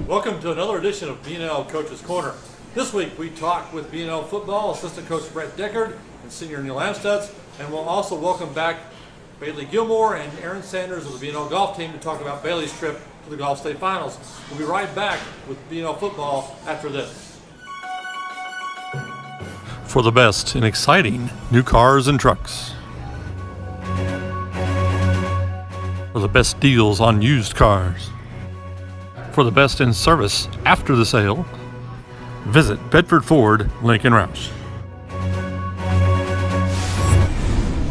Welcome to another edition of BNL Coaches Corner. This week we talk with BNL football assistant coach Brett Deckard and senior Neil Amstutz, and we'll also welcome back Bailey Gilmore and Aaron Sanders of the BNL golf team to talk about Bailey's trip to the Golf State Finals. We'll be right back with BNL football after this. For the best in exciting new cars and trucks. For the best deals on used cars. For the best in service after the sale, visit Bedford Ford Lincoln Roush.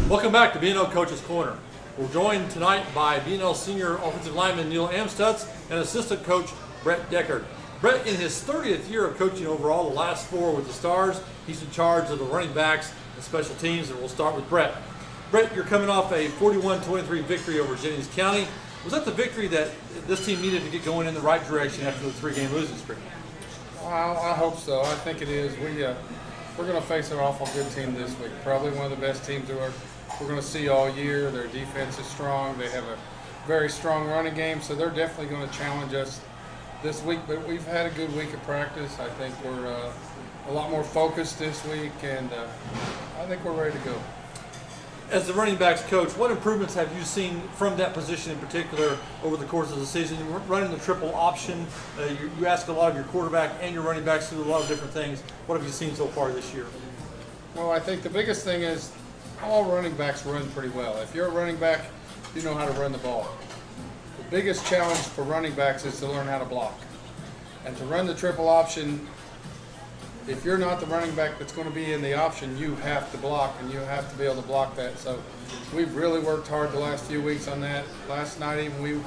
Welcome back to BNL Coaches Corner. We're joined tonight by BNL senior offensive lineman Neil Amstutz and assistant coach Brett Deckard. Brett, in his 30th year of coaching overall, the last 4 with the Stars, he's in charge of the running backs and special teams, and we'll start with Brett. Brett, you're coming off a 41-23 victory over Jennings County. Was that the victory that this team needed to get going in the right direction after the 3-game losing streak? I hope so. I think it is. We're going to face an awful good team this week. Probably one of the best teams we're going to see all year. Their defense is strong. They have a very strong running game, so they're definitely going to challenge us this week. But we've had a good week of practice. I think we're a lot more focused this week, and I think we're ready to go. As the running backs coach, what improvements have you seen from that position in particular over the course of the season? You're running the triple option. You ask a lot of your quarterback and your running backs to do a lot of different things. What have you seen so far this year? Well, I think the biggest thing is all running backs run pretty well. If you're a running back, you know how to run the ball. The biggest challenge for running backs is to learn how to block. And to run the triple option, if you're not the running back that's going to be in the option, you have to block, and you have to be able to block that. So we've really worked hard the last few weeks on that. Last night even we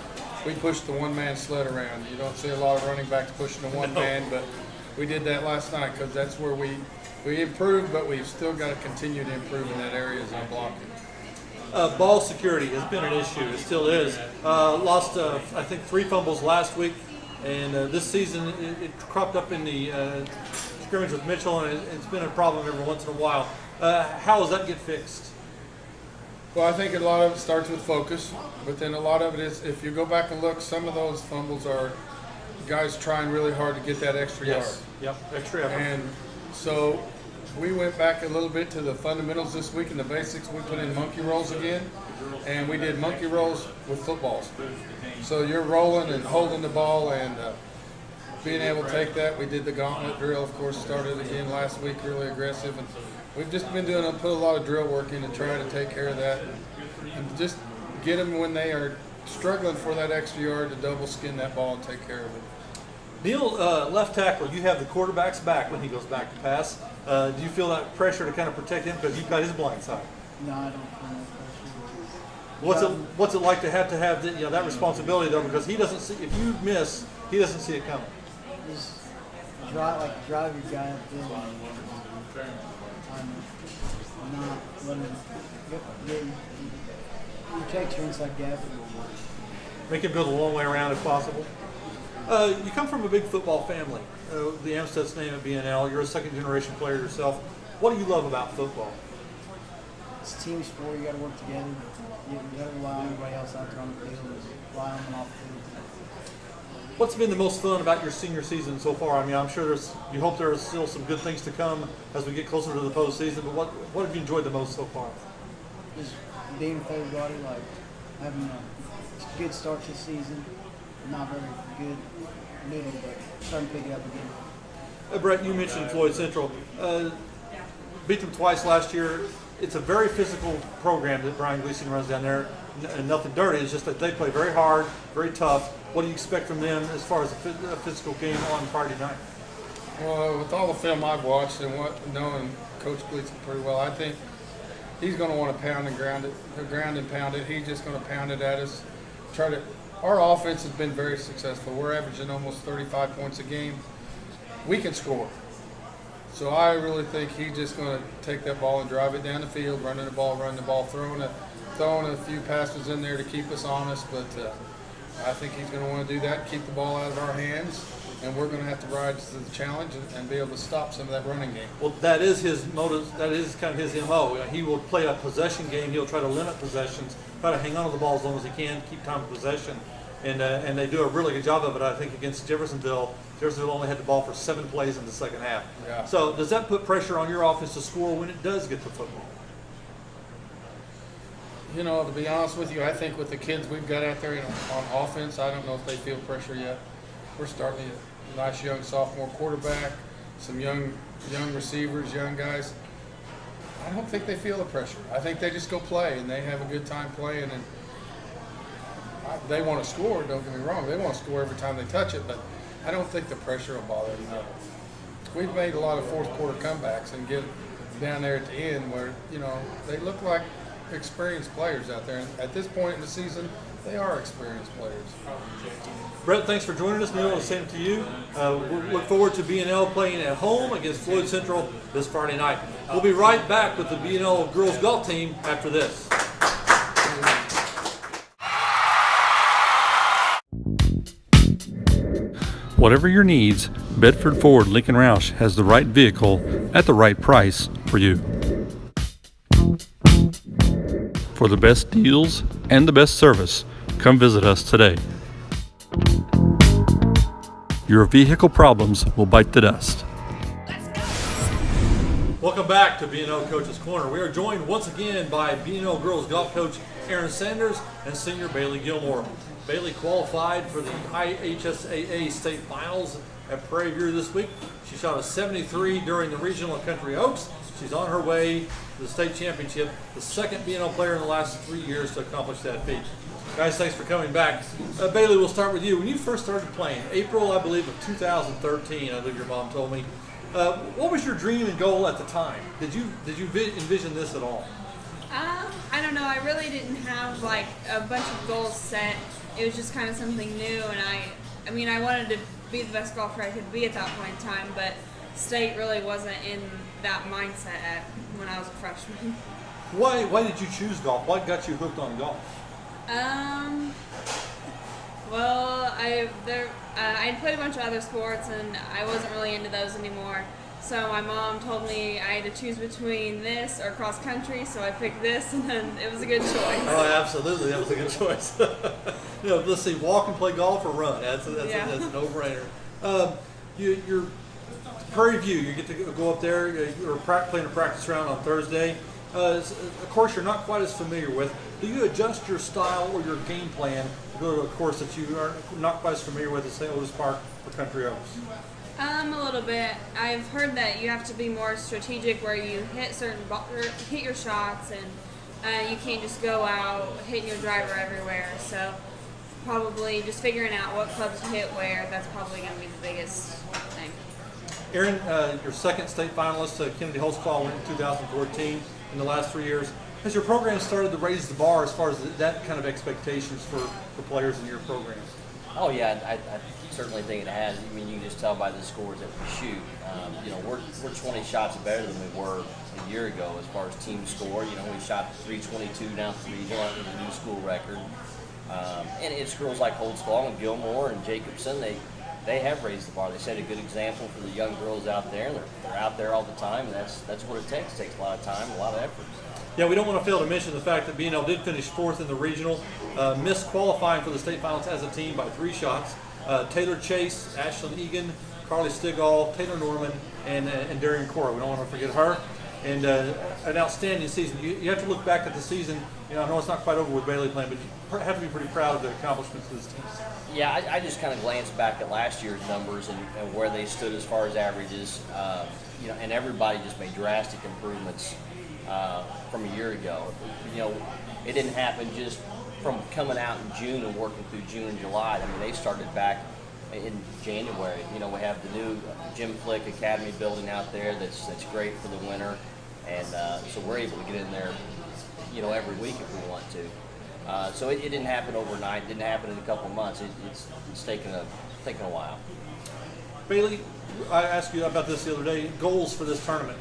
pushed the one-man sled around. You don't see a lot of running backs pushing the one-man, but we did that last night because that's where we improved, but we've still got to continue to improve in that area as I'm blocking. Ball security has been an issue. It still is. Lost, I think, 3 fumbles last week, and this season it cropped up in the scrimmage with Mitchell, and it's been a problem every once in a while. How does that get fixed? Well, I think a lot of it starts with focus, but then a lot of it is, if you go back and look, some of those fumbles are guys trying really hard to get that extra yard. Yep, extra effort. And so we went back a little bit to the fundamentals this week and the basics. We put in monkey rolls again, and we did monkey rolls with footballs. So you're rolling and holding the ball and being able to take that. We did the gauntlet drill, of course, started again last week, really aggressive. And we've just been put a lot of drill work in to try to take care of that and just get them when they are struggling for that extra yard to double skin that ball and take care of it. Neil, left tackle, you have the quarterback's back when he goes back to pass. Do you feel that pressure to kind of protect him because you've got his blind side? No, I don't feel that pressure. What's it like to have that responsibility though, because he doesn't see, if you miss, he doesn't see it coming. Just drive your guy upfield. I'm not letting him get protect your inside gap. Make him go the long way around if possible. You come from a big football family. The Amstutz name at BNL. You're a second-generation player yourself. What do you love about football? It's a team sport. You got to work together. You got to rely on everybody else out there on the field. Rely on them off the field. What's been the most fun about your senior season so far? I mean, I'm sure you hope there's still some good things to come as we get closer to the postseason, but what have you enjoyed the most so far? Just being with everybody, like having a good start to the season. Not very good middle, but starting to pick it up again. Brett, you mentioned Floyd Central. Beat them twice last year. It's a very physical program that Brian Gleason runs down there, and nothing dirty. It's just that they play very hard, very tough. What do you expect from them as far as a physical game on Friday night? Well, with all the film I've watched and knowing Coach Gleason pretty well, I think he's going to want to pound and ground and pound it. He's just going to pound it at us. Our offense has been very successful. We're averaging almost 35 points a game. We can score. So I really think he's just going to take that ball and drive it down the field, running the ball, throwing a few passes in there to keep us honest. But I think he's going to want to do that, keep the ball out of our hands, and we're going to have to rise to the challenge and be able to stop some of that running game. Well, that is his motive. That is kind of his MO. He will play a possession game. He'll try to limit possessions, try to hang on to the ball as long as he can, keep time of possession. and they do a really good job of it. I think against Jeffersonville only had the ball for 7 plays in the second half. Yeah. So does that put pressure on your offense to score when it does get to football? You know, to be honest with you, I think with the kids we've got out there on offense, I don't know if they feel pressure yet. We're starting a nice young sophomore quarterback, some young receivers, young guys. I don't think they feel the pressure. I think they just go play, and they have a good time playing. And they want to score, don't get me wrong. They want to score every time they touch it, but I don't think the pressure will bother them. We've made a lot of fourth quarter comebacks and get down there at the end where, you know, they look like experienced players out there. And at this point in the season, they are experienced players. Brett, thanks for joining us. Neil, the same to you. We look forward to BNL playing at home against Floyd Central this Friday night. We'll be right back with the BNL girls golf team after this. Whatever your needs, Bedford Ford Lincoln Roush has the right vehicle at the right price for you. For the best deals and the best service, come visit us today. Your vehicle problems will bite the dust. Welcome back to BNL Coaches Corner. We are joined once again by BNL girls golf coach Aaron Sanders and senior Bailey Gilmore. Bailey qualified for the IHSAA state finals at Prairie View this week. She shot a 73 during the regional at Country Oaks. She's on her way to the state championship, the second BNL player in the last 3 years to accomplish that feat. Guys, thanks for coming back. Bailey, we'll start with you. When you first started playing, April, I believe, of 2013, I believe your mom told me. What was your dream and goal at the time? Did you envision this at all? I don't know. I really didn't have like a bunch of goals set. It was just kind of something new, and I mean, I wanted to be the best golfer I could be at that point in time, but state really wasn't in that mindset when I was a freshman. Why did you choose golf? What got you hooked on golf? Well, I'd played a bunch of other sports, and I wasn't really into those anymore. So my mom told me I had to choose between this or cross country, so I picked this, and then it was a good choice. Oh, absolutely, that was a good choice. You know, let's see, walk and play golf or run. That's a no-brainer. You're Prairie View. You get to go up there. You're playing a practice round on Thursday. A course you're not quite as familiar with. Do you adjust your style or your game plan to go to a course that you are not quite as familiar with as St. Louis Park or Country Oaks? A little bit. I've heard that you have to be more strategic, where you hit hit your shots, and you can't just go out hitting your driver everywhere. So probably just figuring out what clubs to hit where. That's probably going to be the biggest thing. Aaron, your second state finalist to Kennedy Holtzclaw went in 2014. In the last 3 years, has your program started to raise the bar as far as that kind of expectations for players in your programs? Oh yeah, I certainly think it has. I mean, you can just tell by the scores that we shoot. You know, we're 20 shots better than we were a year ago as far as team score. You know, we shot 322 down to regional, which is a new school record. And it's girls like Holtzclaw and Gilmore and Jacobson. They have raised the bar. They set a good example for the young girls out there, and they're out there all the time, and that's what it takes. It takes a lot of time, a lot of effort. Yeah, we don't want to fail to mention the fact that BNL did finish 4th in the regional, missed qualifying for the state finals as a team by 3 shots. Taylor Chase, Ashlyn Egan, Carly Stigall, Taylor Norman, and Darian Cora. We don't want to forget her. And an outstanding season. You have to look back at the season. You know, I know it's not quite over with Bailey playing, but you have to be pretty proud of the accomplishments of this team. Yeah, I just kind of glanced back at last year's numbers and where they stood as far as averages. You know, and everybody just made drastic improvements from a year ago. You know, it didn't happen just from coming out in June and working through June and July. I mean, they started back in January. You know, we have the new Jim Flick Academy building out there that's great for the winter, and so we're able to get in there, you know, every week if we want to. So it didn't happen overnight. It didn't happen in a couple of months. It's taken a while. Bailey, I asked you about this the other day. Goals for this tournament.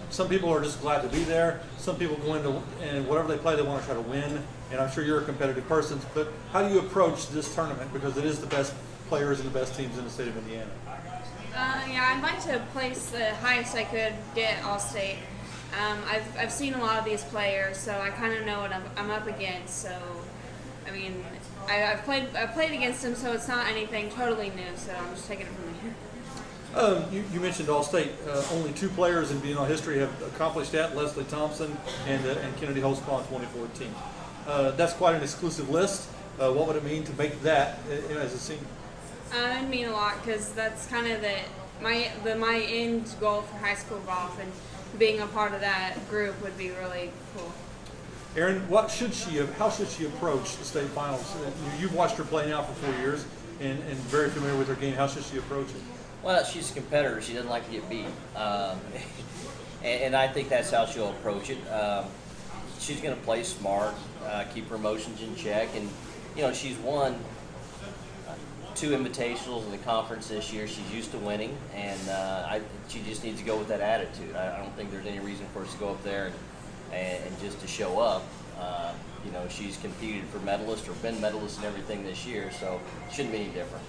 Some people are just glad to be there. Some people go into and whatever they play, they want to try to win. And I'm sure you're a competitive person. But how do you approach this tournament? Because it is the best players and the best teams in the state of Indiana. Yeah, I'd like to place the highest I could get All-State. I've seen a lot of these players, so I kind of know what I'm up against. So I mean, I've played against him, so it's not anything totally new. So I'm just taking it from here. You mentioned All-State. Only 2 players in BNL history have accomplished that, Leslie Thompson and Kennedy Holtzclaw in 2014. That's quite an exclusive list. What would it mean to make that as a senior? It'd mean a lot because that's kind of my end goal for high school golf, and being a part of that group would be really cool. Erin, how should she approach the state finals? You've watched her play now for 4 years and very familiar with her game. How should she approach it? Well, she's a competitor. She doesn't like to get beat. And I think that's how she'll approach it. She's going to play smart, keep her emotions in check. And, she's won 2 invitationals in the conference this year. She's used to winning, and she just needs to go with that attitude. I don't think there's any reason for us to go up there and just to show up. She's competed for medalists or been medalists in everything this year, so it shouldn't be any different.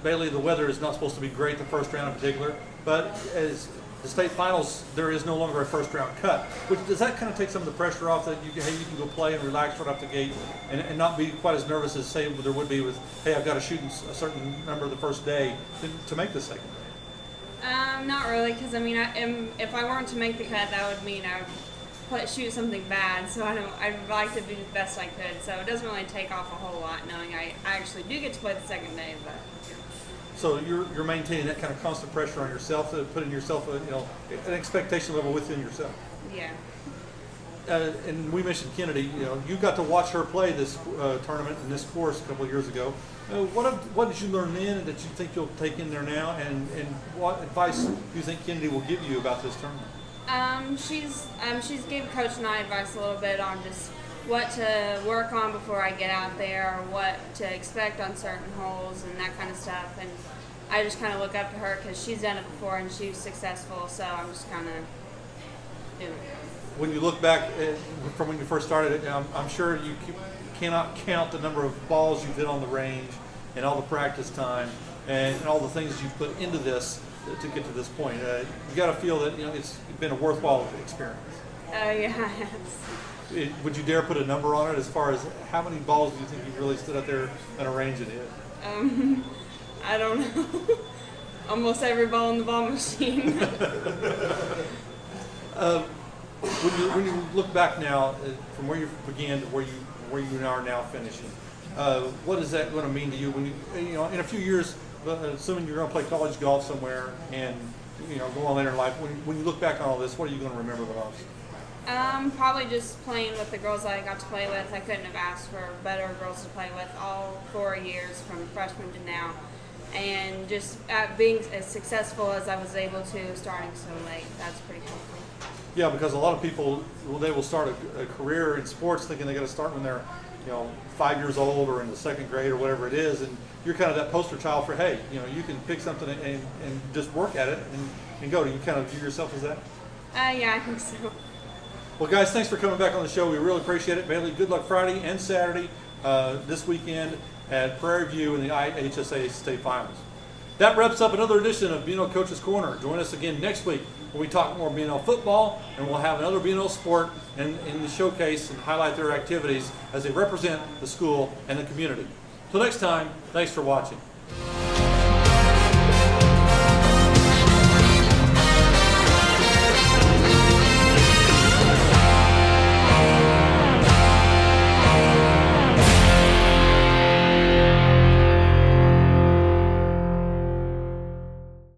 Bailey, the weather is not supposed to be great the first round in particular, but as the state finals, there is no longer a first round cut. Does that kind of take some of the pressure off that you can go play and relax right off the gate and not be quite as nervous as say there would be with, hey, I've got to shoot a certain number the first day to make the second day? Not really, because I mean, if I weren't to make the cut, that would mean I would shoot something bad. So I'd like to do the best I could. So it doesn't really take off a whole lot, knowing I actually do get to play the second day. But so you're maintaining that kind of constant pressure on yourself, putting yourself an expectation level within yourself. Yeah. And we mentioned Kennedy. You got to watch her play this tournament in this course a couple of years ago. What did you learn then that you think you'll take in there now, and what advice do you think Kennedy will give you about this tournament? She's gave Coach and I advice a little bit on just what to work on before I get out there, or what to expect on certain holes and that kind of stuff. And I just kind of look up to her because she's done it before and she was successful. So I'm just kind of doing it. When you look back from when you first started, I'm sure you cannot count the number of balls you've hit on the range and all the practice time and all the things you've put into this to get to this point. You got to feel that it's been a worthwhile experience. Oh yeah. Would you dare put a number on it as far as how many balls do you think you've really stood out there on a range and hit? I don't know. Almost every ball in the ball machine. When you look back now from where you began to where you are now finishing, what is that going to mean to you when you in a few years, assuming you're going to play college golf somewhere and go on later in life, when you look back on all this, what are you going to remember the most? Probably just playing with the girls I got to play with. I couldn't have asked for better girls to play with all 4 years from freshman to now, and just being as successful as I was able to starting so late. That's pretty cool. Yeah, because a lot of people they will start a career in sports thinking they got to start when they're 5 years old or in the second grade or whatever it is, and you're kind of that poster child for hey, you can pick something and just work at it and go. Do you kind of view yourself as that? Yeah, I think so. Well, guys, thanks for coming back on the show. We really appreciate it. Bailey, good luck Friday and Saturday this weekend at Prairie View in the IHSA State Finals. That wraps up another edition of BNL Coaches Corner. Join us again next week when we talk more BNL football, and we'll have another BNL sport in the showcase and highlight their activities as they represent the school and the community. Till next time, thanks for watching.